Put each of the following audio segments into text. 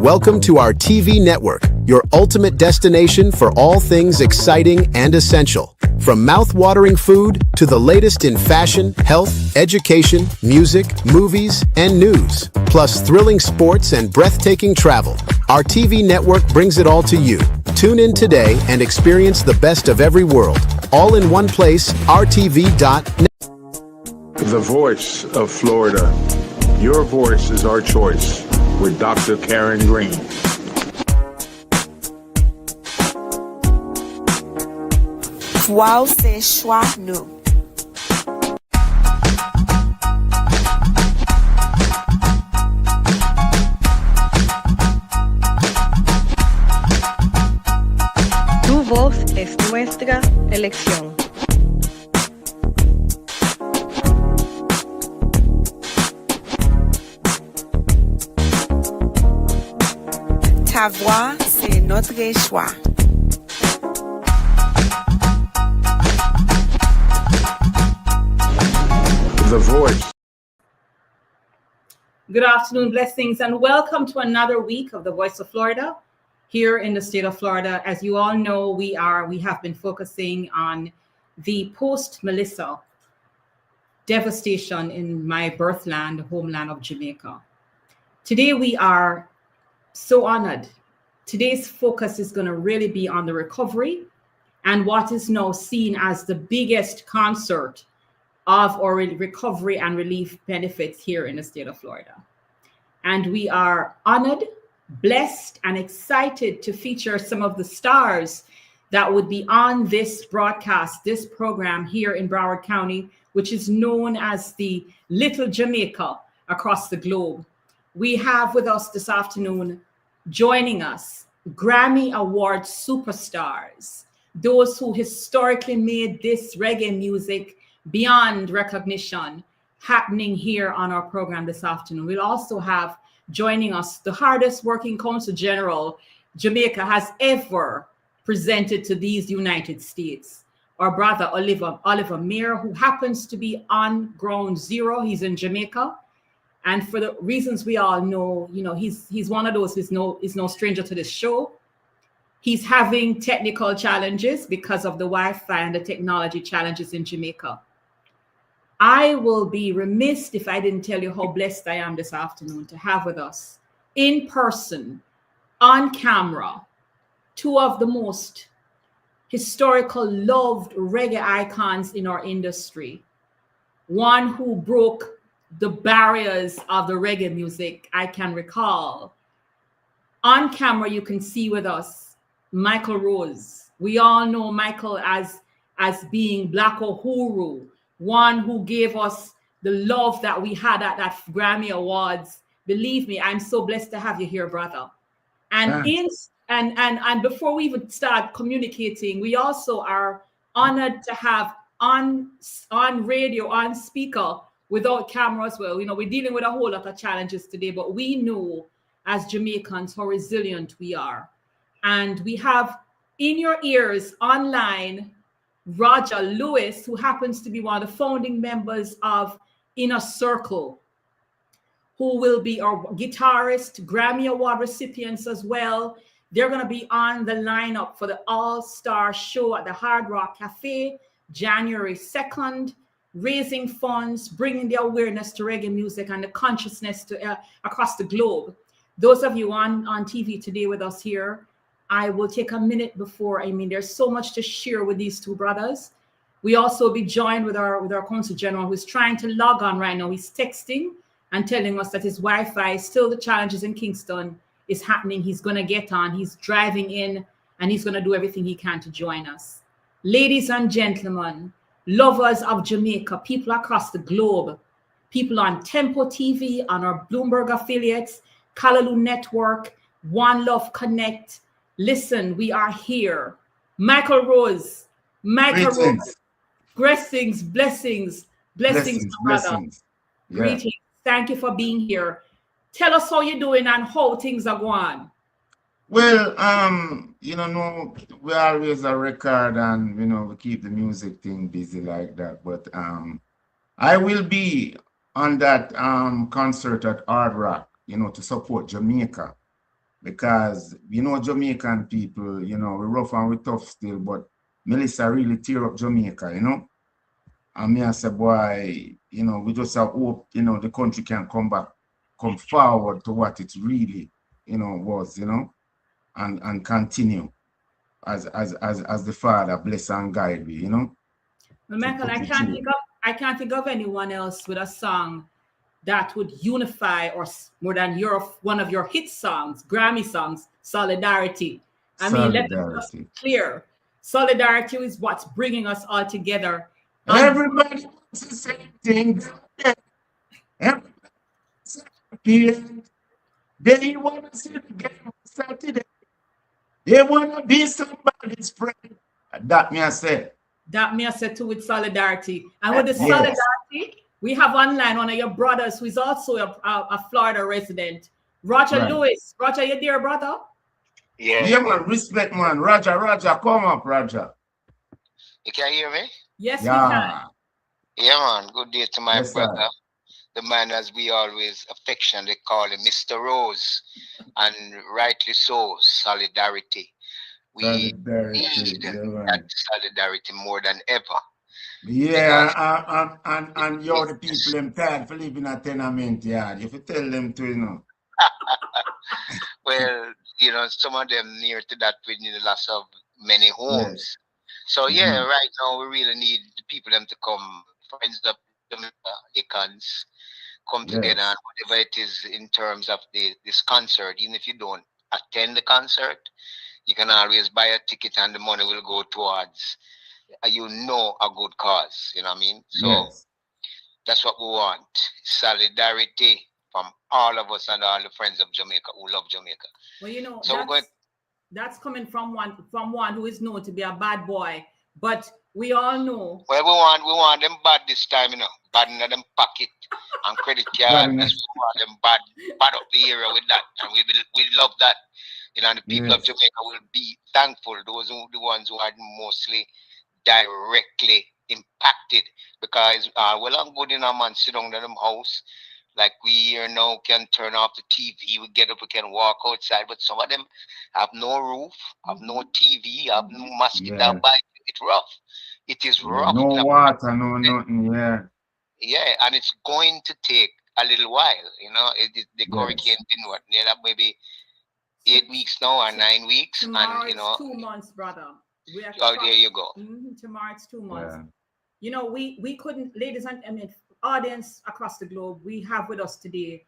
Welcome to our TV network, your ultimate destination for all things exciting and essential. From mouth-watering food to the latest in fashion, health, education, music, movies, and news, plus thrilling sports and breathtaking travel, our TV network brings it all to you. Tune in today and experience the best of every world, all in one place, rtv.net. The Voice of Florida. Your voice is our choice, with Dr. Karen Green. Wow, c'est chouette, nous. Tu voz es nuestra elección. Ta voix, c'est notre choix. The Voice. Good afternoon, blessings, and welcome to another week of the Voice of Florida here in the state of Florida. As you all know, we have been focusing on the post-Melissa devastation in my birthland, homeland of Jamaica. Today we are so honored. Today's focus is going to really be on the recovery and what is now seen as the biggest concert of our recovery and relief benefits here in the state of Florida. And we are honored, blessed, and excited to feature some of the stars that would be on this broadcast, this program here in Broward County, which is known as the Little Jamaica across the globe. We have with us this afternoon, joining us, Grammy Award superstars, those who historically made this reggae music beyond recognition happening here on our program this afternoon. We'll also have joining us the hardest working consul general Jamaica has ever presented to these United States, our brother Oliver Mayer, who happens to be on ground zero. He's in Jamaica. And for the reasons we all know, he's one of those who's no stranger to this show. He's having technical challenges because of the Wi-Fi and the technology challenges in Jamaica. I will be remiss if I didn't tell you how blessed I am this afternoon to have with us in person, on camera, two of the most historical, loved reggae icons in our industry. One who broke the barriers of the reggae music I can recall. On camera, you can see with us Michael Rose. We all know Michael as being Black Uhuru, one who gave us the love that we had at that Grammy Awards. Believe me, I'm so blessed to have you here, brother. And and before we even start communicating, we also are honored to have on radio, on speaker, without camera as well. We're dealing with a whole lot of challenges today, but we know as Jamaicans how resilient we are. And we have in your ears online Roger Lewis, who happens to be one of the founding members of Inner Circle, who will be our guitarist, Grammy Award recipients as well. They're going to be on the lineup for the All-Star Show at the Hard Rock Cafe, January 2nd. Raising funds, bringing the awareness to reggae music and the consciousness to across the globe. Those of you on TV today with us here, I will take a minute before. There's so much to share with these two brothers. We also be joined with our Consul General, who's trying to log on right now. He's texting and telling us that his Wi-Fi, still the challenges in Kingston is happening. He's going to get on. He's driving in, and he's going to do everything he can to join us. Ladies and gentlemen, lovers of Jamaica, people across the globe, people on Tempo TV, on our Bloomberg affiliates, Callaloo Network, One Love Connect. Listen, we are here. Michael Rose, blessings, my brother. Yeah. Greetings. Thank you for being here. Tell us how you're doing and how things are going. Well, we always a record and, we keep the music thing busy like that. But I will be on that concert at Hard Rock, to support Jamaica. because you know Jamaican people, you know, we rough and we tough still, but Melissa really tear up Jamaica, you know. And me I say, boy, you know, we just have hope, you know, the country can come back, come forward to what it really, you know, was, you know, and continue as the Father bless and guide me, you know. Well, Michael, I can't think of anyone else with a song that would unify or more than one of your hit songs, Grammy songs, Solidarity. I mean, let us just be clear. Solidarity is what's bringing us all together. Everybody wants the same thing. They want to see the game Saturday. They want to be somebody's friend. That me I say. That me I said too with Solidarity. And with the Solidarity, we have online one of your brothers who is also a Florida resident, Roger Lewis. Roger, you there, brother? Yeah. Yeah, man. Respect, man. Roger, come up, Roger. You can hear me? Yes, we can. Yeah, man. Good day to my brother. Sir. The man, as we always affectionately call him, Mr. Rose, and rightly so, Solidarity. We need that solidarity more than ever. Yeah, and you're the people them tired for living a tenement yard. If you tell them to, you know. Well, you know, some of them near to that with the loss of many homes. Yes. So yeah, right now we really need the people them to come, friends of the icons, come together and whatever it is in terms of this concert, even if you don't attend the concert, you can always buy a ticket and the money will go towards a good cause. You know what I mean? So that's what we want. Solidarity from all of us and all the friends of Jamaica who love Jamaica. Well, you know, so that's coming from one who is known to be a bad boy. But we all know. Well, we want them bad this time, you know. Bad in them pocket and credit card. We want them bad up the area with that. And we love that. You know, the people of Jamaica will be thankful. Those are the ones who are mostly directly impacted. Because well and good in a man sit down in them house. Like we here now can turn off the TV, we get up, we can walk outside, but some of them have no roof, have no TV, have no mosquito bite. It's rough. It is rough. No water, no nothing, Yeah, and it's going to take a little while, you know. The hurricane didn't work. Yeah, maybe 8 weeks now or 9 weeks. Tomorrow and you know, it's 2 months, brother. There you go. Tomorrow it's 2 months. You know, we couldn't, ladies and audience across the globe, we have with us today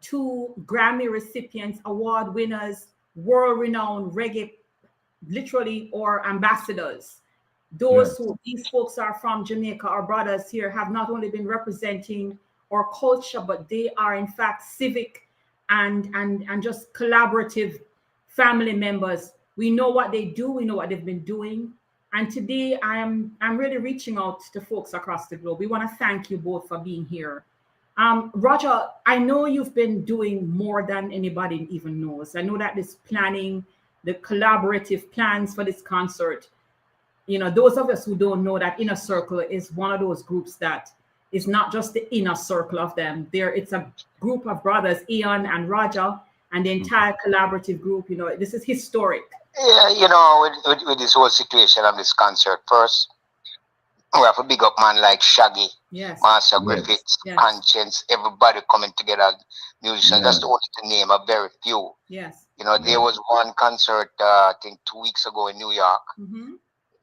2 Grammy recipients, award winners, world-renowned reggae, literally, or ambassadors. These folks are from Jamaica. Our brothers here have not only been representing our culture, but they are in fact civic and just collaborative family members. We know what they do. We know what they've been doing. And today I'm really reaching out to folks across the globe. We want to thank you both for being here. Roger, I know you've been doing more than anybody even knows. I know that this planning, the collaborative plans for this concert, you know, those of us who don't know that Inner Circle is one of those groups that is not just the inner circle of them. It's a group of brothers, Ian and Roger, and the entire collaborative group. You know, this is historic. Yeah, you know, with this whole situation of this concert, first, we have a big up man like Shaggy, Master Griffiths, Conscience, everybody coming together, musicians. That's the only to name a very few. Yes. You know, there was one concert, I think 2 weeks ago in New York.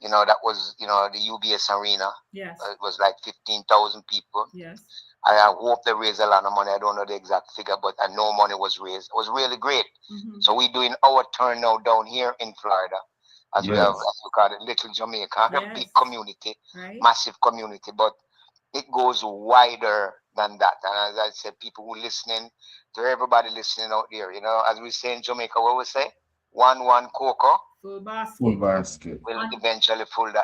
You know, that was, you know, the UBS Arena. Yes. It was like 15,000 people. Yes. I hope they raised a lot of money. I don't know the exact figure, but I know money was raised. It was really great. So we're doing our turn now down here in Florida, as we have, as we call it, Little Jamaica, a big community, massive community, but it goes wider than that. And as I said, people who listening, to everybody listening out there, you know, as we say in Jamaica, what we say, one cocoa. Full basket. Full basket. Will eventually full that.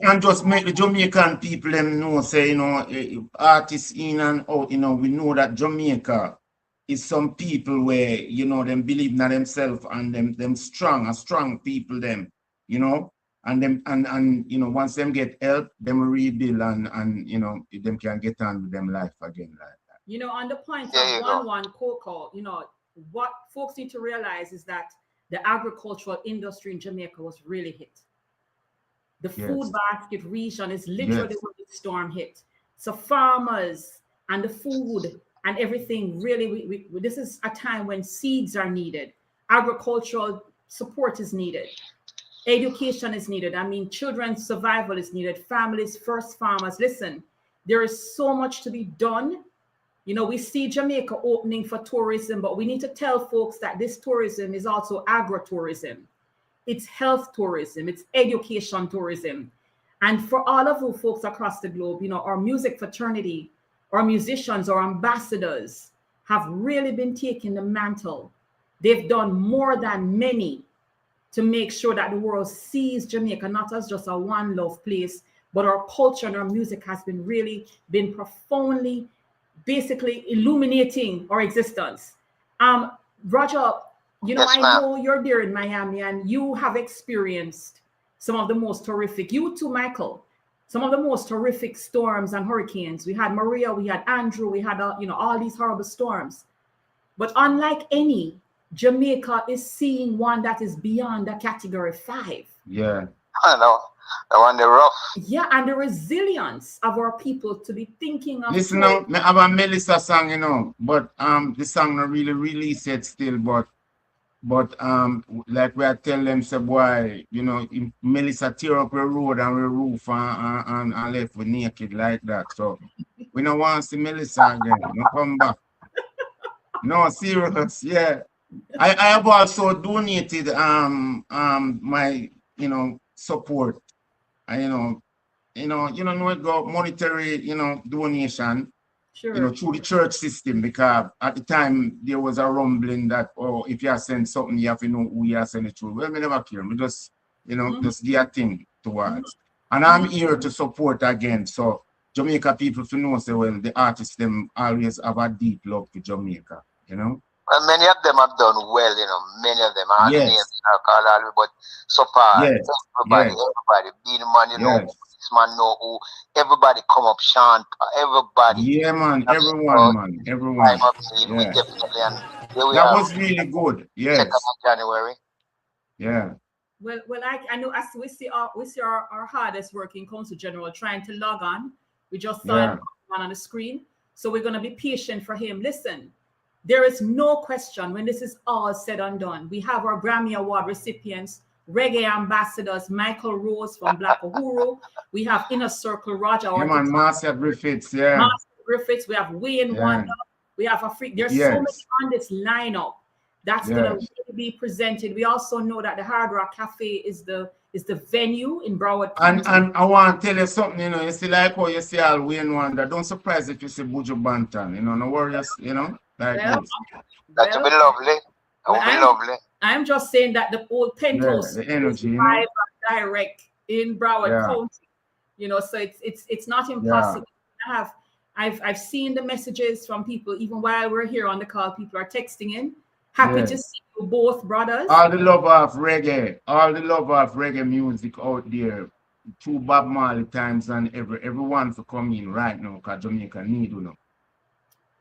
And just make the Jamaican people them know, say, you know, artists in and out, you know, we know that Jamaica is some people where, you know, them believe in themselves and them strong people them, you know, and them and you know, once them get help, them rebuild and you know, them can get on with them life again like that. You know, on the point of one cocoa, you know, what folks need to realize is that the agricultural industry in Jamaica was really hit. The food basket region is literally where the storm hit. So farmers and the food and everything really, this is a time when seeds are needed. Agricultural support is needed. Education is needed. I mean, children's survival is needed. Families first, farmers. Listen, there is so much to be done. You know, we see Jamaica opening for tourism, but we need to tell folks that this tourism is also agritourism. It's health tourism. It's education tourism. And for all of you folks across the globe, you know, our music fraternity, our musicians, our ambassadors have really been taking the mantle. They've done more than many to make sure that the world sees Jamaica not as just a one love place, but our culture and our music has been profoundly, basically illuminating our existence. Roger, you know, Yes, I know you're there in Miami and you have experienced some of the most horrific, you too, Michael, some of the most horrific storms and hurricanes. We had Maria, we had Andrew, we had, you know, all these horrible storms. But unlike any, Jamaica is seeing one that is beyond the category 5. Yeah. I know. The one the rough. Yeah, and the resilience of our people to be thinking of. Listen now, I have a Melissa song, you know, but the song not really released yet still, but like we are tell them, say boy, you know, Melissa tear up the road and the roof and left with naked like that. So we don't want to see Melissa again. No come back. No, serious, yeah. I have also donated my, you know, support. You know, it go monetary, you know, donation, Sure. you know, through the church system, because at the time there was a rumbling that, oh, if you send something, you have to know who you are sending it through. Well, we never care. We just, you know, just do a thing towards. And I'm here to support again. So Jamaica people to know, say, well, the artists, them always have a deep love to Jamaica, you know? Well, many of them have done well, you know. Many of them are the names, but so far, everybody, be the man, you know, this man know who, everybody come up, Sean, everybody. Yeah, man, everyone. We definitely, and here we that are. was really good. Yes. 2nd of January. Yeah. Well, I know as we see our hardest working council general trying to log on. We just saw him on the screen. So we're going to be patient for him. Listen, there is no question when this is all said and done. We have our Grammy Award recipients, reggae ambassadors, Michael Rose from Black Uhuru. We have Inner Circle Roger. Marcia Griffiths, Marcia Griffiths. We have Wayne Wonder. We have there's so many on this lineup that's going to really be presented. We also know that the Hard Rock Cafe is the venue in Broward County. And I want to tell you something, you know, you see like how you see all Wayne Wonder. Don't surprise if you see Buju Banton, you know, no worries, you know. Like that would be lovely. That would be lovely. I'm just saying that the old penthouse the energy, is live and direct in Broward County. You know, so it's not impossible. I've seen the messages from people even while we're here on the call. People are texting in. Happy to see you both, brothers. All the love of reggae music out there. 2 Bob Marley times and everyone to come in right now because Jamaica need, you know.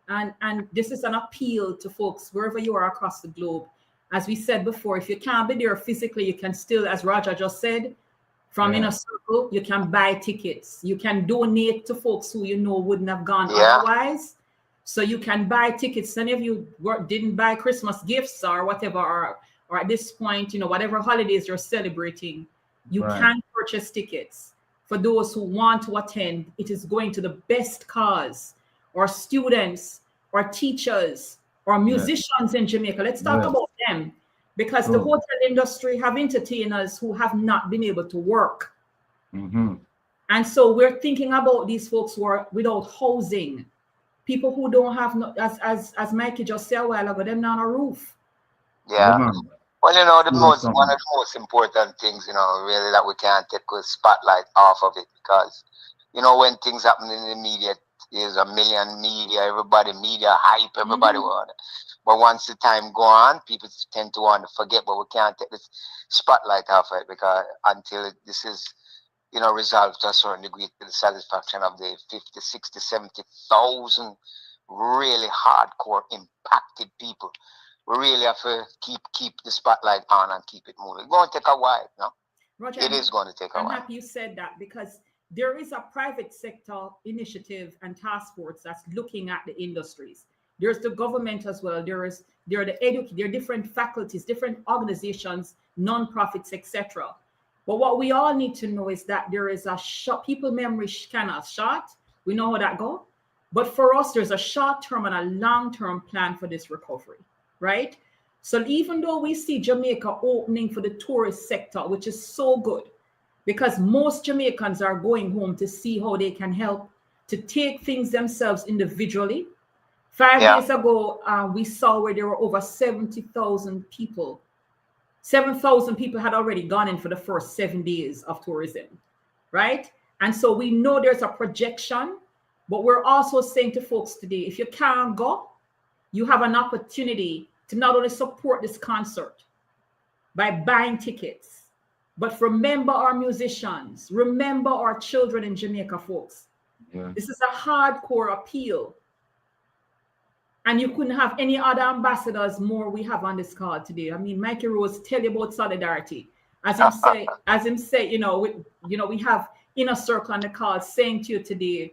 And this is an appeal to folks wherever you are across the globe. As we said before, if you can't be there physically, you can still, as Roger just said, from Inner Circle, you can buy tickets. You can donate to folks who you know wouldn't have gone otherwise. So you can buy tickets. Any of you didn't buy Christmas gifts or whatever, or at this point, you know, whatever holidays you're celebrating, you can purchase tickets. For those who want to attend, it is going to the best cause. Or students, or teachers, or musicians in Jamaica. Let's talk about them, because the hotel industry have entertainers who have not been able to work. And so we're thinking about these folks who are without housing, people who don't have, as Mikey just said a while ago, them not on a roof. Yeah. Well, you know, one of the most important things, you know, really that we can't take a spotlight off of it, because, you know, when things happen in the media, there's a million media hype, everybody want it. But once the time go on, people tend to want to forget, but we can't take this spotlight off it, because until this is, you know, resolved to a certain degree to the satisfaction of the 50, 60, 70,000 really hardcore impacted people. we really have to keep the spotlight on and keep it moving. It's going to take a while, no? Roger, It is going to take a I'm while. happy you said that, because there is a private sector initiative and task force that's looking at the industries. There's the government as well. There are different faculties, different organizations, non-profits, etc. But what we all need to know is that there is a short, people memory kind of short. We know how that go. But for us, there's a short-term and a long-term plan for this recovery, right? So even though we see Jamaica opening for the tourist sector, which is so good, because most Jamaicans are going home to see how they can help to take things themselves individually. 5 days ago, we saw where there were over 70,000 people. 7,000 people had already gone in for the first 7 days of tourism, right? And so we know there's a projection, but we're also saying to folks today, if you can't go, you have an opportunity to not only support this concert by buying tickets, but remember our musicians, remember our children in Jamaica, folks. Yeah. This is a hardcore appeal. And you couldn't have any other ambassadors more we have on this call today. I mean, Mikey Rose tell you about solidarity. As him say, we have Inner Circle on the call saying to you today,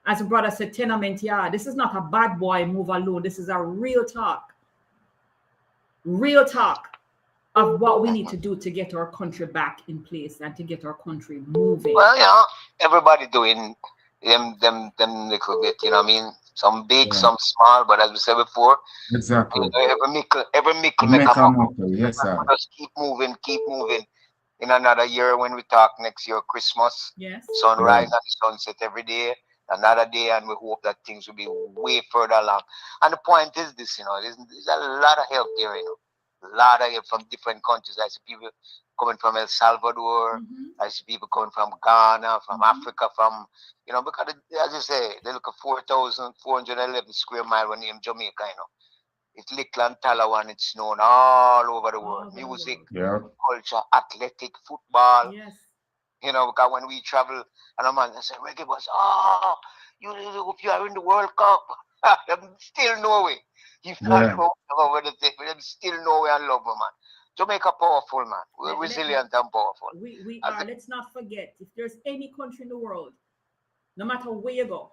as a brother said, tenement yard, this is not a bad boy move alone. This is a real talk of what we need to do to get our country back in place and to get our country moving. Well, everybody doing them little bit, you know what I mean? Some big, some small, but as we said before, exactly. Every mickle make a muckle. Yes, sir. Just keep moving. In another year, when we talk next year, Christmas, sunrise and sunset every day, another day, and we hope that things will be way further along. And the point is this, there's a lot of help there, a lot of help from different countries. I see people coming from El Salvador. I see people coming from Ghana, from Africa, from, because as you say, they look at 4,411 square mile when in Jamaica, It's little and Talawan, it's known all over the world. Music, culture, athletic, football. Yes. Because when we travel, and a man say, Reggae Boss, you are in the World Cup. Them still know it. If not over the thing, but them still know it and love them, man. Jamaica powerful, man. We're resilient and powerful. We are. Let's not forget, if there's any country in the world, no matter where you go,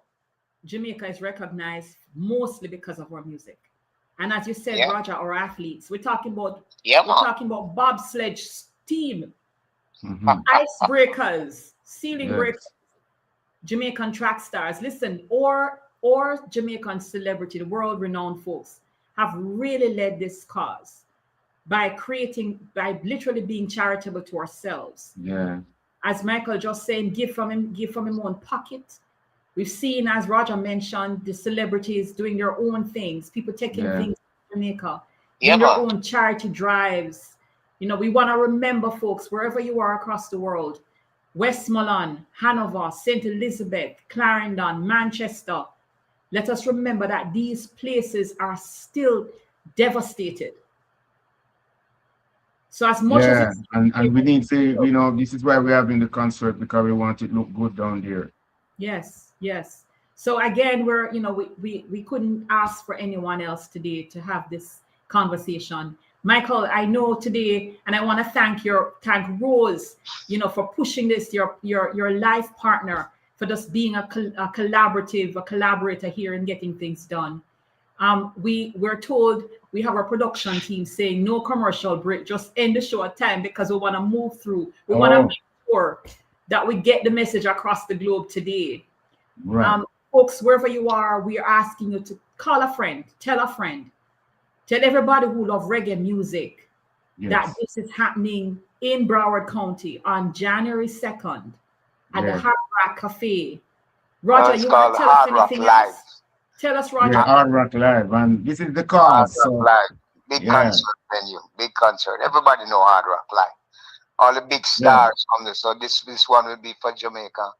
Jamaica is recognized mostly because of our music. And as you said, Roger, our athletes, we're talking about bobsledge team, icebreakers, ceiling breakers, Jamaican track stars. Listen, or Jamaican celebrity, the world-renowned folks have really led this cause by literally being charitable to ourselves. Yeah. As Michael just saying, give from him own pocket. We've seen, as Roger mentioned, the celebrities doing their own things, people taking things to Jamaica, doing their own charity drives. We want to remember, folks, wherever you are across the world, Westmoreland, Hanover, St. Elizabeth, Clarendon, Manchester, let us remember that these places are still devastated. So as much as and we need to, this is why we're having the concert, because we want it to look good down there. Yes. So again, we couldn't ask for anyone else today to have this conversation. Michael, I know today, and I want to thank Rose, for pushing this, your life partner, for just being a collaborator here and getting things done. We're told we have our production team saying no commercial break, just end the show at time, because we want to move through. We want to make sure that we get the message across the globe today. Right. Folks, wherever you are, we are asking you to call a friend, tell everybody who love reggae music that this is happening in Broward County on January 2nd at the Hard Rock Cafe. Roger, you want to tell us anything else? Tell us, Roger. Yeah, Hard Rock Live, and this is the cause. Big concert venue, big concert. Everybody know Hard Rock Live. All the big stars come there. So this one will be for Jamaica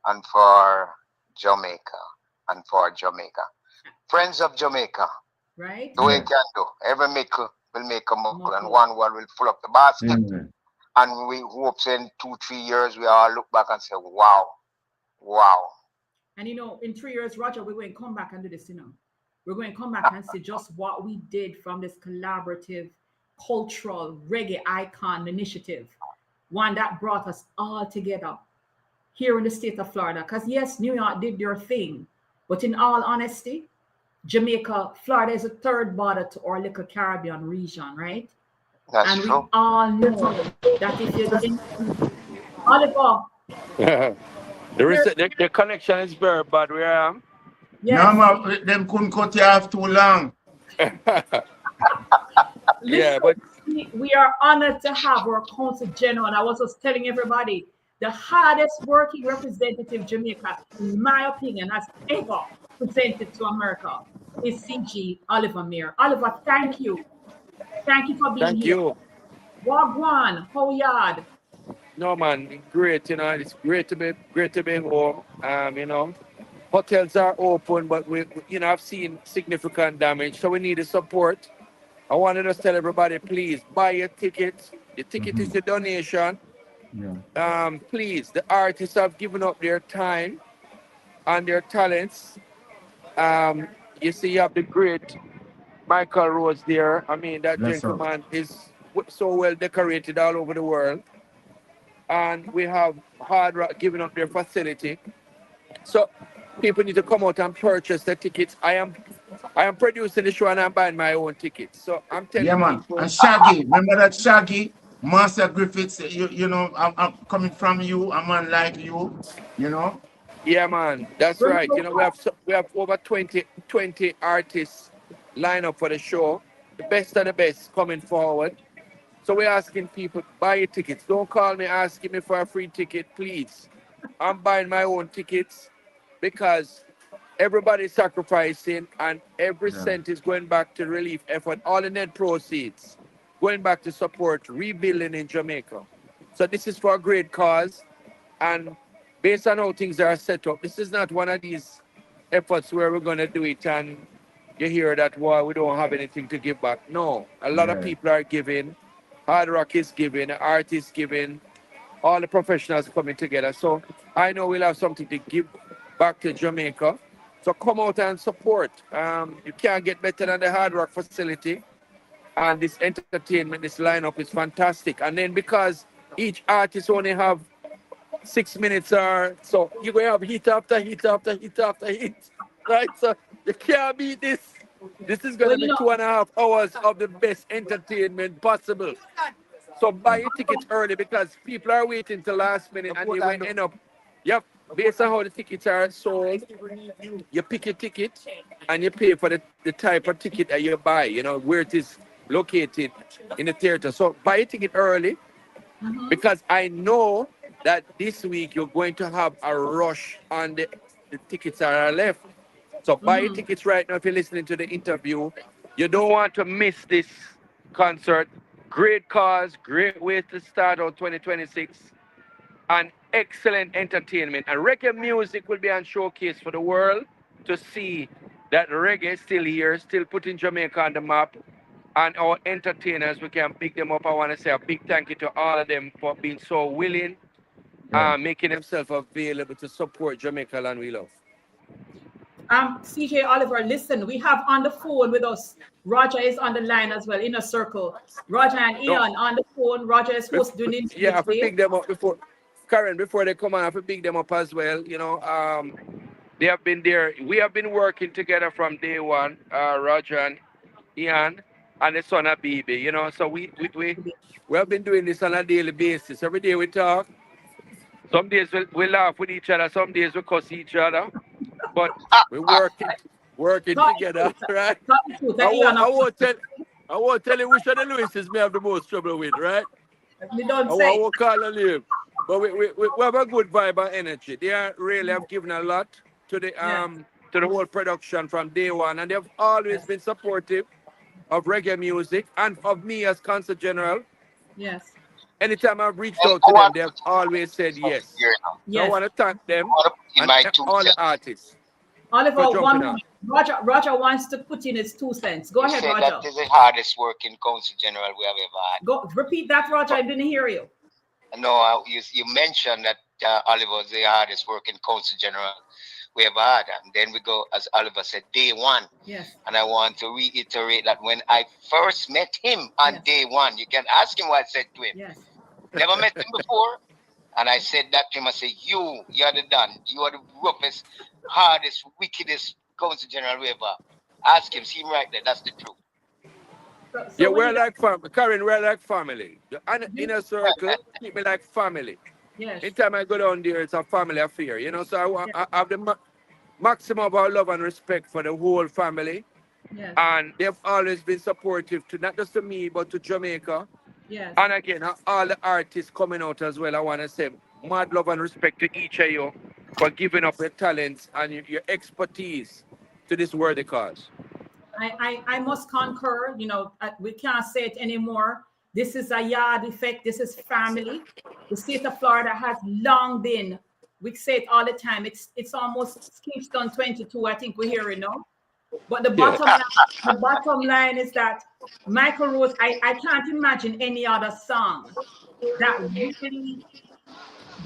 and for Jamaica and for Jamaica. Friends of Jamaica. Right. Do what you can do. Every mickle will make a muckle, and one will fill up the basket. And we hope in 2-3 years we all look back and say, wow. And in 3 years, Roger, we're going to come back and do this, we're going to come back and see just what we did from this collaborative cultural reggae icon initiative, one that brought us all together here in the state of Florida. Because yes, New York did their thing, but in all honesty, Jamaica, Florida is a third border to our little Caribbean region, right? That's And we true. all know that if you think, Oliver, The connection is very bad where I am. No, yes, man, them couldn't cut you off too long. Yeah, listen, but we are honored to have our Consul General. And I was just telling everybody, the hardest working representative Jamaica, in my opinion, has ever presented to America is CG Oliver Mayer. Oliver, thank you. Thank you for being thank here. you. Wagwan, how yard? No man, great. It's great to be home. Hotels are open, but I've seen significant damage, so we need the support. I wanted to tell everybody, please buy your tickets. The ticket is a donation. Yeah. Please, the artists have given up their time and their talents. Um, you see, you have the great Michael Rose there. I mean, that Yes, sir. gentleman is so well decorated all over the world. And we have Hard Rock giving up their facility. So people need to come out and purchase the tickets. I am producing the show and I'm buying my own tickets. So I'm Yeah, telling man. people, And Shaggy, remember that Shaggy, Master Griffiths, I'm coming from you, a man like you know. yeah, man, that's Bring right. it over. We have over 20 artists lined up for the show. The best of the best coming forward. So we're asking people, buy your tickets. Don't call me asking me for a free ticket, please. I'm buying my own tickets because everybody's sacrificing and every Yeah. cent is going back to relief effort. All the net proceeds going back to support rebuilding in Jamaica. So this is for a great cause. And based on how things are set up, this is not one of these efforts where we're going to do it and you hear that, well, we don't have anything to give back. No, a lot of Yeah. people are giving. Hard Rock is giving, the artists giving, all the professionals coming together. So I know we'll have something to give back to Jamaica. So come out and support. You can't get better than the Hard Rock facility. And this entertainment, this lineup is fantastic. And then because each artist only have 6 minutes or so, you're going to have hit after hit after hit after hit. Right? So you can't beat this. This is going Well, to be 2.5 hours of the best entertainment possible. So buy your tickets early because people are waiting till last minute and they will end up. Yep, based on how the tickets are sold, you pick your ticket and you pay for the type of ticket that you buy, where it is located in the theater. So buy your ticket early because I know that this week you're going to have a rush on the tickets that are left. So buy your tickets right now if you're listening to the interview. You don't want to miss this concert. Great cause, great way to start out 2026, and excellent entertainment. And reggae music will be on showcase for the world to see that reggae is still here, still putting Jamaica on the map. And our entertainers, we can pick them up. I want to say a big thank you to all of them for being so willing, making themselves available to support Jamaica land we love. CJ Oliver, listen, we have on the phone with us. Roger is on the line as well, in a circle. Roger and Ian on the phone. Roger is supposed to do an interview Yeah, I have to today. pick them up before Karen, before they come on, I have to pick them up as well. They have been there. We have been working together from day one, Roger and Ian and the son of Bibi, So we have been doing this on a daily basis. Every day we talk. Some days we laugh with each other, some days we cuss each other. But we're working together, right? I won't tell you which of the Lewises may have the most trouble with, right? We don't I say. won't call a name. But we have a good vibe and energy. They really have given a lot to the whole production from day one, and they've always been supportive of reggae music and of me as Consul General. Yes. Anytime I've reached And out I to them, want they've always said yes. here now. So I Yes. want to thank them I want to put in and my 2 all the cents. artists. Oliver, for jumping on. Roger wants to put in his 2 cents. Go You ahead, said Roger. that is the hardest working Consul General we have ever had. Go repeat that, Roger. I didn't hear you. No, you mentioned that Oliver is the hardest working Consul General we ever had. And then we go, as Oliver said, day one. Yes. And I want to reiterate that when I first met him on day one, you can ask him what I said to him. Yes. Never met him before. And I said that to him. I said, you're the Don. You are the roughest, hardest, wickedest council general we ever. Ask him. See him right there. That's the truth. So Yeah, we're like family. Karen, we're like family. The inner circle, keep me like family. Yes. Anytime I go down there, it's a family affair, you know. So I have the maximum of our love and respect for the whole family. Yes. And they've always been supportive to not just to me, but to Jamaica. Yes. And again, all the artists coming out as well, I want to say mad love and respect to each of you for giving up your talents and your expertise to this worthy cause. I must concur. You know, we can't say it anymore. This is a yard effect. This is family. The state of Florida has long been. We say it all the time. It's almost Kingston 22. I think we hear it now. But the bottom line is that Michael Rose. I can't imagine any other song that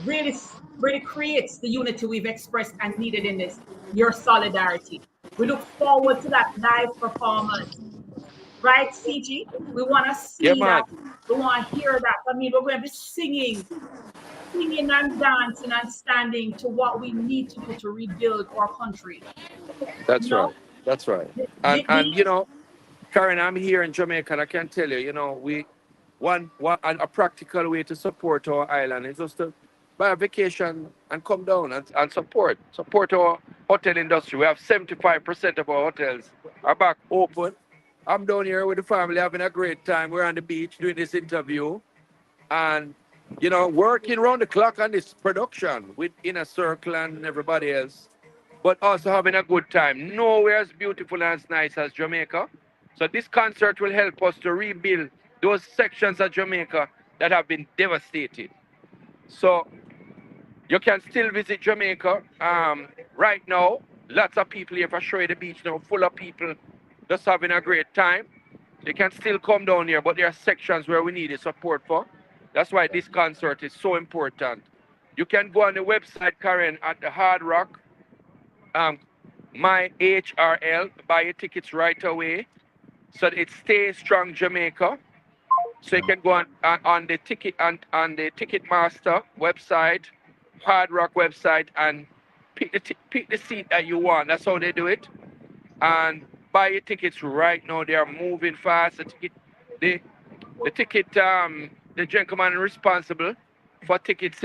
really creates the unity we've expressed and needed in this. Your solidarity. We look forward to that live performance, right, CG? We want to see that. We want to hear that. I mean, we're going to be singing and dancing and standing to what we need to do to rebuild our country. That's right. That's right. And you know, Karen, I'm here in Jamaica, and I can tell you, you know, a practical way to support our island is just to buy a vacation and come down and support our hotel industry. We have 75% of our hotels are back open. I'm down here with the family having a great time. We're on the beach doing this interview and, you know, working around the clock on this production with Inner Circle and everybody else, but also having a good time. Nowhere as beautiful and as nice as Jamaica. So this concert will help us to rebuild those sections of Jamaica that have been devastated. So you can still visit Jamaica. Right now, lots of people here for Show the Beach now, full of people just having a great time. You can still come down here, but there are sections where we need the support for. That's why this concert is so important. You can go on the website, Karen, at the Hard Rock, my HRL, buy your tickets right away. So it's Stay Strong Jamaica. So you can go on the ticket on the Ticketmaster website, Hard Rock website, and pick the seat that you want. That's how they do it. And buy your tickets right now. They are moving fast. The gentleman responsible for tickets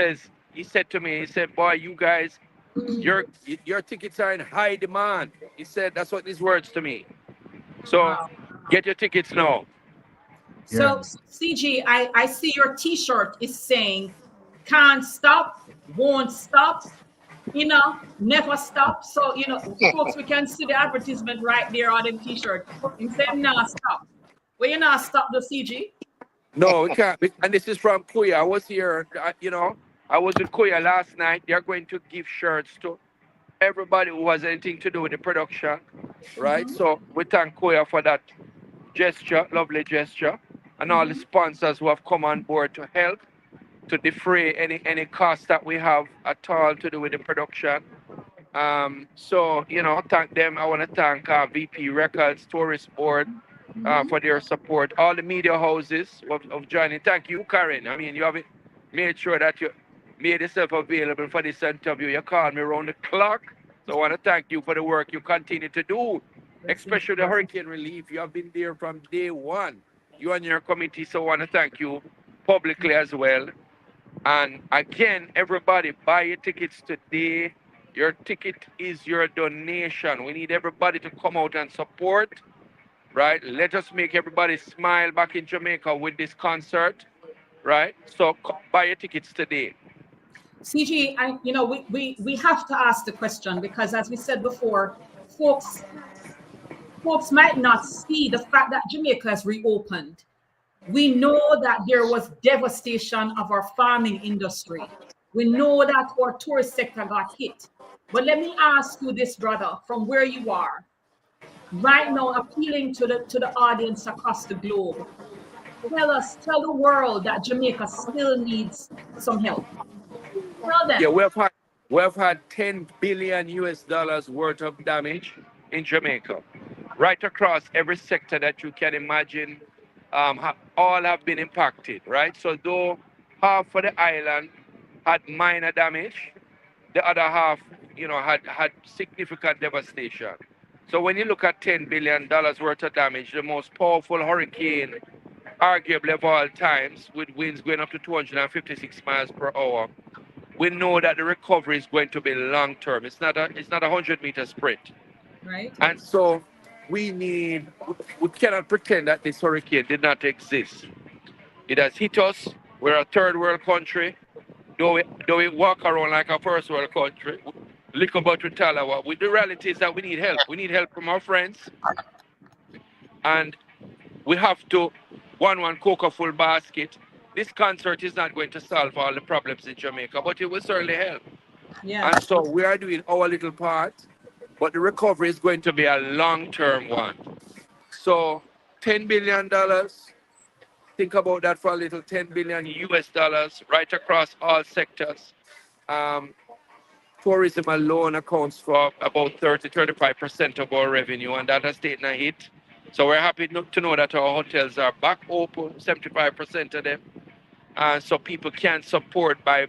he said to me, he said, boy, you guys, your tickets are in high demand. He said, that's what his words to me. So get your tickets now. So CG, I see your t-shirt is saying, can't stop, won't stop, you know, never stop. So, you know, folks, we can see the advertisement right there on the t-shirt. It said, nah, stop. Well, you not stop the CG? No, we can't. And this is from Kuya. I was here, you know, I was with Kuya last night. They're going to give shirts to everybody who has anything to do with the production, right? So we thank Kuya for that gesture, lovely gesture, and all the sponsors who have come on board to help to defray any cost that we have at all to do with the production. So, you know, thank them. I want to thank VP Records, Tourist Board for their support. All the media houses of joining. Thank you, Karen. I mean, you have made sure that you made yourself available for this interview. You called me around the clock. So I want to thank you for the work you continue to do, especially the hurricane relief. You have been there from day one. You and your committee. So I want to thank you publicly as well. And again, everybody, buy your tickets today. Your ticket is your donation. We need everybody to come out and support, right? Let us make everybody smile back in Jamaica with this concert, right? So buy your tickets today. CG, you know, we have to ask the question because, as we said before, folks might not see the fact that Jamaica has reopened. We know that there was devastation of our farming industry. We know that our tourist sector got hit. But let me ask you this, brother, from where you are, right now, appealing to the audience across the globe. Tell the world that Jamaica still needs some help. Tell them. Yeah, We have had 10 billion US dollars worth of damage in Jamaica, right across every sector that you can imagine. All have been impacted, right? So though half of the island had minor damage, the other half, had significant devastation. So when you look at $10 billion worth of damage, the most powerful hurricane, arguably of all times, with winds going up to 256 miles per hour, we know that the recovery is going to be long term. It's not a 100-meter sprint. Right. And so we cannot pretend that this hurricane did not exist. It has hit us. We're a third world country. Though we walk around like a first world country, lick about with Talawa. With the reality is that we need help. We need help from our friends. And we have to one cook a full basket. This concert is not going to solve all the problems in Jamaica, but it will certainly help. Yeah. And so we are doing our little part, but the recovery is going to be a long-term one. So $10 billion, think about that for a little, 10 billion US dollars right across all sectors. Um, Tourism alone accounts for about 35% of our revenue, and that has taken a hit. So we're happy to know that our hotels are back open, 75% of them. So people can support by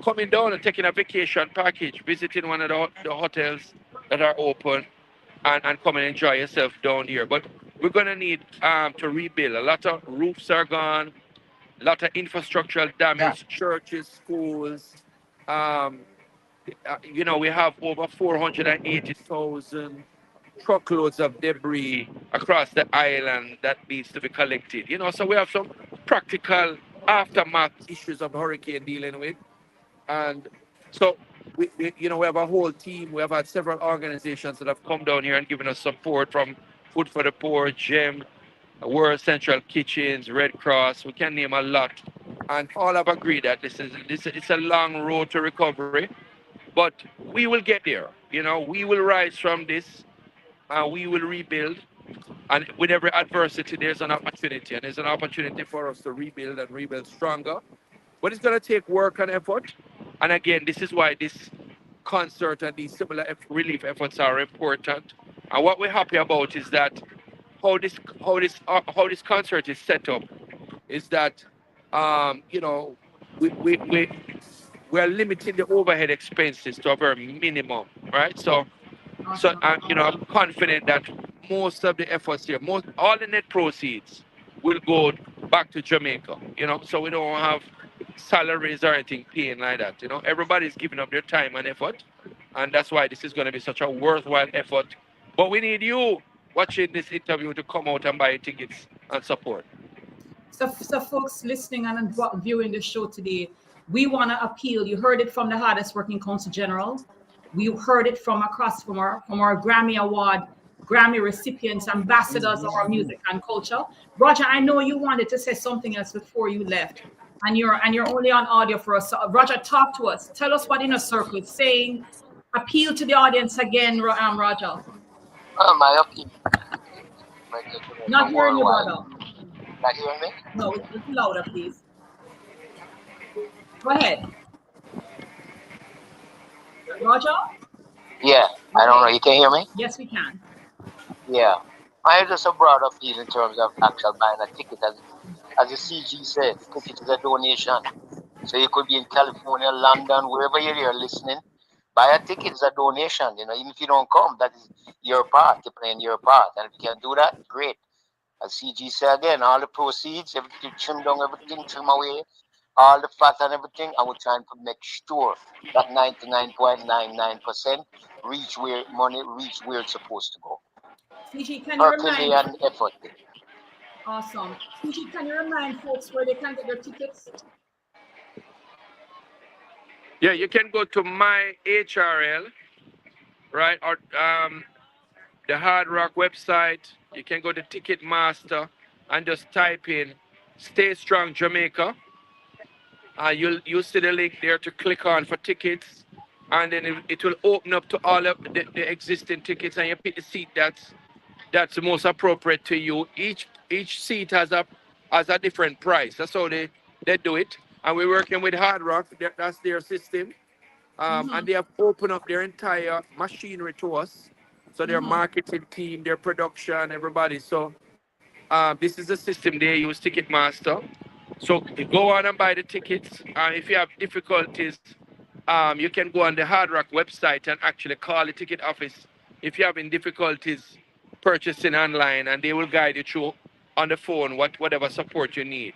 coming down and taking a vacation package, visiting one of the hotels that are open, and come and enjoy yourself down here. But we're going to need to rebuild. A lot of roofs are gone, a lot of infrastructural damage, churches, schools. Um, we have over 480,000 truckloads of debris across the island that needs to be collected. So we have some practical aftermath issues of hurricane dealing with. And so we have a whole team. We have had several organizations that have come down here and given us support, from Food for the Poor, GEM, World Central Kitchens, Red Cross. We can name a lot. And all have agreed that it's a long road to recovery, but we will get there. We will rise from this, and we will rebuild. And with every adversity, there's an opportunity, and there's an opportunity for us to rebuild and rebuild stronger. But it's going to take work and effort. And again, this is why this concert and these similar relief efforts are important. And what we're happy about is that how this concert is set up is that we're limiting the overhead expenses to a very minimum, right? So I'm confident that most of the efforts here, all the net proceeds will go back to Jamaica. So we don't have salaries or anything paying like that. Everybody's giving up their time and effort, and that's why this is going to be such a worthwhile effort. But we need you watching this interview to come out and buy tickets and support. So folks listening and viewing the show today, we want to appeal. You heard it from the hardest working Council General. We heard it from our Grammy Award, Grammy recipients, ambassadors of our music and culture. Roger, I know you wanted to say something else before you left, and you're only on audio for us. So, Roger, talk to us. Tell us what Inner Circle is saying. Appeal to the audience again, Roger. My appeal. Not hearing you, brother. Not hearing me? No, it's louder, please. Go ahead. Roger? Yeah, I don't know. You can hear me? Yes, we can. Yeah. I just a broad appeal in terms of actual buying a ticket. As the CG said, ticket is a donation. So you could be in California, London, wherever you're listening. Buy a ticket is a donation. Even if you don't come, that is your part. You're playing your part. And if you can do that, great. As CG said again, all the proceeds, everything trim down, everything trim away, all the fat and everything, and we're trying to make sure that 99.99% reach where it's supposed to go. CG, can you remind? Herculean effort. Awesome. CG, can you remind folks where they can get their tickets? Yeah, you can go to my HRL, right, or the Hard Rock website. You can go to Ticketmaster and just type in "Stay Strong Jamaica." You'll see the link there to click on for tickets, and then it will open up to all of the existing tickets, and you pick the seat that's the most appropriate to you. Each seat has a different price. That's how they do it. And we're working with Hard Rock. That's their system. And they have opened up their entire machinery to us. So their marketing team, their production, everybody. So this is the system they use, Ticketmaster. So go on and buy the tickets. If you have difficulties, you can go on the Hard Rock website and actually call the ticket office if you're having difficulties purchasing online, and they will guide you through on the phone whatever support you need.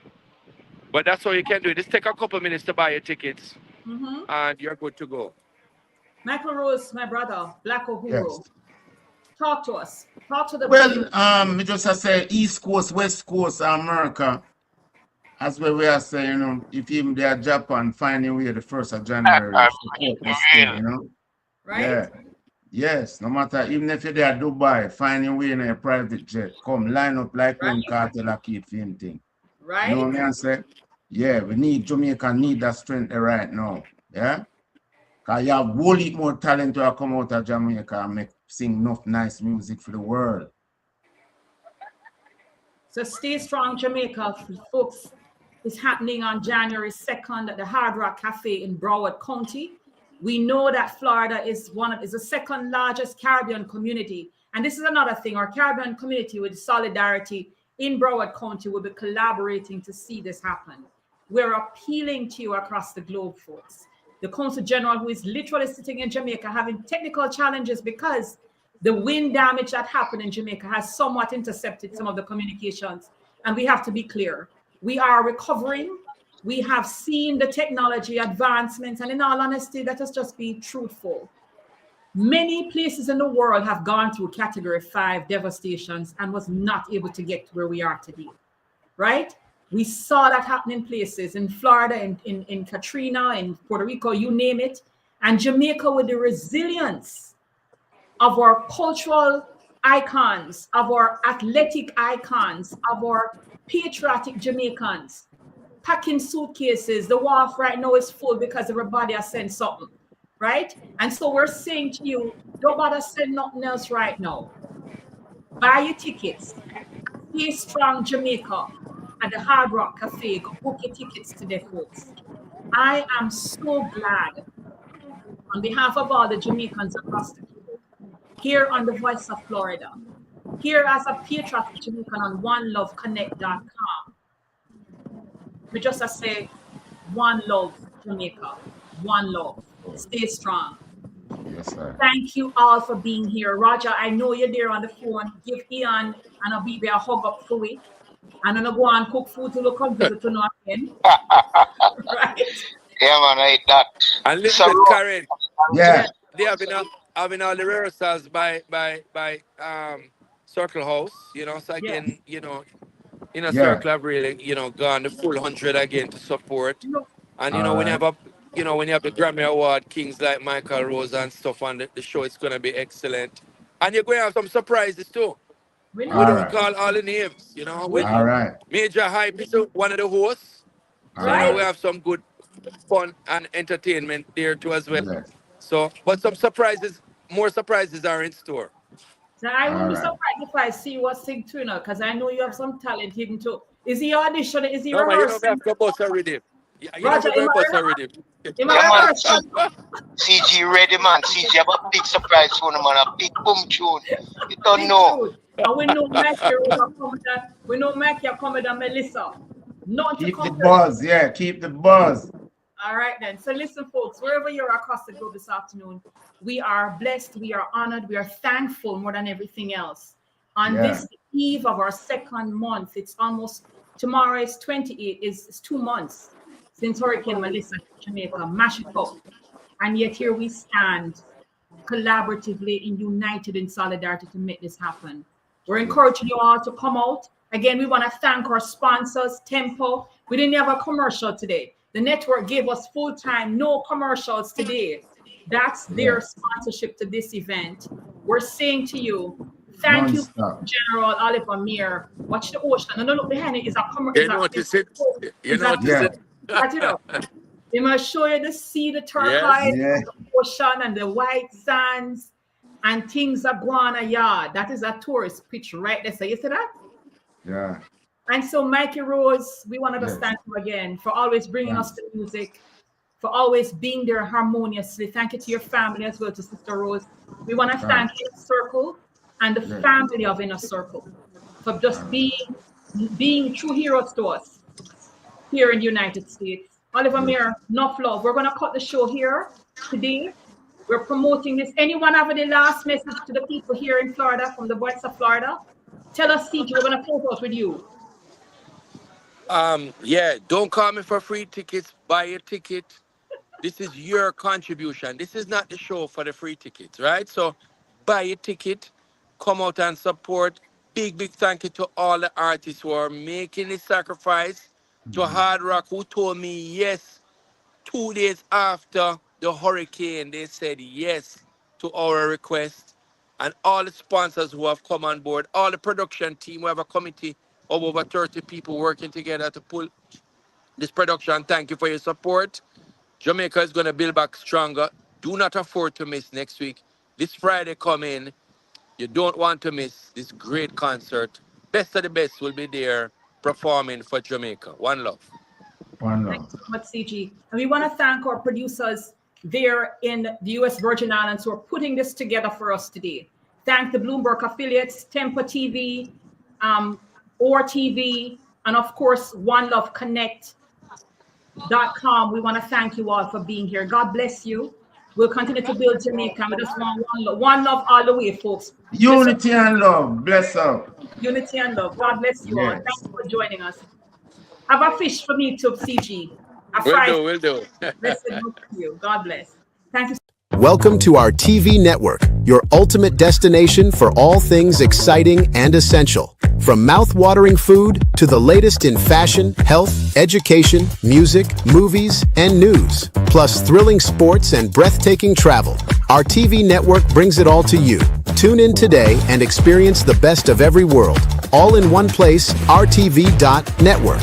But that's all you can do. Just take a couple minutes to buy your tickets, and you're good to go. Michael Rose, my brother, Black Uhuru. Yes. Talk to us. Talk to the Well, me just say East Coast, West Coast, America. As well we are saying, you know, if even they are Japan, finding way the 1st of January, support this thing, you know. Right? Yeah. Yes, no matter, even if you're there Dubai, finding way in a private jet, come line up like when Cartel a keep film thing. Right? You know what I say? Yeah, we need Jamaica need that strength right now. Yeah? Because you have a whole heap more talent to come out of Jamaica and sing enough nice music for the world. So stay strong, Jamaica, folks. It's happening on January 2nd at the Hard Rock Cafe in Broward County. We know that Florida is the second largest Caribbean community. And this is another thing. Our Caribbean community with Solidarity in Broward County will be collaborating to see this happen. We're appealing to you across the globe, folks. The Consul General, who is literally sitting in Jamaica having technical challenges because the wind damage that happened in Jamaica has somewhat intercepted some of the communications. And we have to be clear. We are recovering. We have seen the technology advancements. And in all honesty, let us just be truthful. Many places in the world have gone through Category 5 devastations and was not able to get to where we are today, right? We saw that happen in places in Florida, in Katrina, in Puerto Rico, you name it. And Jamaica, with the resilience of our cultural icons, of our athletic icons, of our patriotic Jamaicans, packing suitcases. The wharf right now is full because everybody has sent something, right? And so we're saying to you, don't bother send nothing else right now. Buy your tickets. Stay strong, Jamaica, at the Hard Rock Cafe. Go book your tickets today, folks. I am so glad, on behalf of all the Jamaicans across the globe, here on the Voice of Florida, here as a patriotic Jamaican on OneLoveConnect.com. We just say, one love, Jamaica, one love. Stay strong. Yes, sir. Thank you all for being here. Roger, I know you're there on the phone. Give Ian and Abibi a hug up for it. And I'm going to go and cook food to look come visit to know again. Right? Yeah, man, I eat that. And listen, Karen. Yeah. They having all the rehearsals by Circle House, you know, so again, you know, in a circle have really, you know, gone the full 100 again to support. And you know, when you have the Grammy Award kings like Michael Rose and stuff on the show, it's gonna be excellent. And you're going to have some surprises too. We don't call all the names, you know. With Major Hype is one of the hosts. So you know, we have some good fun and entertainment there too as well. Yes. So, but some surprises, more surprises are in store. So I won't be surprised if I see you sing too, because I know you have some talent hidden too. Is he audition? Is he rehearsing? No, you know, we have to bust already. You know, we bust already. CG ready, man. CG have a big surprise for him, man. A big boom tune. You don't know. And we know Mike are coming and Melissa. Keep the buzz, keep the buzz. All right then. So listen, folks, wherever you're across the globe this afternoon, we are blessed, we are honored, we are thankful more than everything else. On this eve of our second month, it's almost, tomorrow is 28, it's 2 months since Hurricane Melissa hit Jamaica, mash it up. And yet here we stand collaboratively and united in solidarity to make this happen. We're encouraging you all to come out. Again, we want to thank our sponsors, Tempo. We didn't have a commercial today. The network gave us full time, no commercials today. That's their sponsorship to this event. We're saying to you, thank you, General Oliver Mir. Watch the ocean. No, look behind it is a commercial. You notice it? You notice it? They must show you the sea, the turquoise, the ocean, and the white sands, and things are going on. That is a tourist pitch right there. So you see that? Yeah. And so, Mikey Rose, we wanted to thank you again for always bringing us the music, for always being there harmoniously. Thank you to your family as well, to Sister Rose. We want to thank Inner Circle and the family of Inner Circle for just being true heroes to us here in the United States. Oliver Mayer, enough love. We're going to cut the show here today. We're promoting this. Anyone have any last message to the people here in Florida from the Voice of Florida? Tell us, CJ, we're going to close out with you. Yeah, don't call me for free tickets. Buy a ticket. This is your contribution. This is not the show for the free tickets, right? So buy a ticket, come out and support. Big thank you to all the artists who are making the sacrifice. To Hard Rock, who told me yes 2 days after the hurricane. They said yes to our request. And all the sponsors who have come on board, all the production team, we have a committee of over 30 people working together to pull this production. Thank you for your support. Jamaica is going to build back stronger. Do not afford to miss next week. This Friday come in. You don't want to miss this great concert. Best of the best will be there performing for Jamaica. One love. One love. Thanks so much, CG. And we want to thank our producers there in the U.S. Virgin Islands who are putting this together for us today. Thank the Bloomberg affiliates, Tempo TV, OR TV, and of course, OneLoveConnect.com. We want to thank you all for being here. God bless you. We'll continue to build Jamaica. We just want one love all the way, folks. Unity and love. Bless up. Unity and love. God bless you all. Thank you for joining us. Have a fish for me too, CG. Will do. Blessed be you. God bless. Thank you. Welcome to our TV network, your ultimate destination for all things exciting and essential. From mouth-watering food to the latest in fashion, health, education, music, movies, and news, plus thrilling sports and breathtaking travel. Our TV network brings it all to you. Tune in today and experience the best of every world. All in one place, rtv.network.